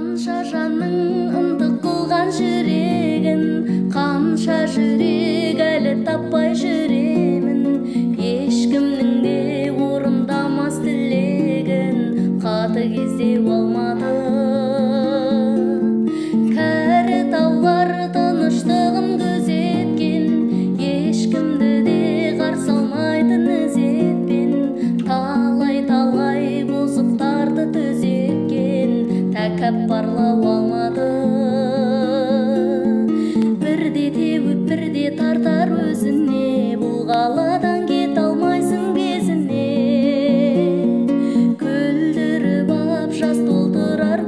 Қанша жанның ынтық қылған жүрегін, қанша жүрек әлі таппай жүремін. Ешкімнің де орындамас тілегін қатыгездей алмады. Кәрі таулар тыныштығын күзеткен, ешкімді де қарсы алмайтын ізетпен. Талай бұзықтарды төзеткен, тәкаппарлау алмады. Бірде теуіп бірде тартар өзіне, бұл қаладан кет алмайсың безіне. Күлдіріп ап жас толтырар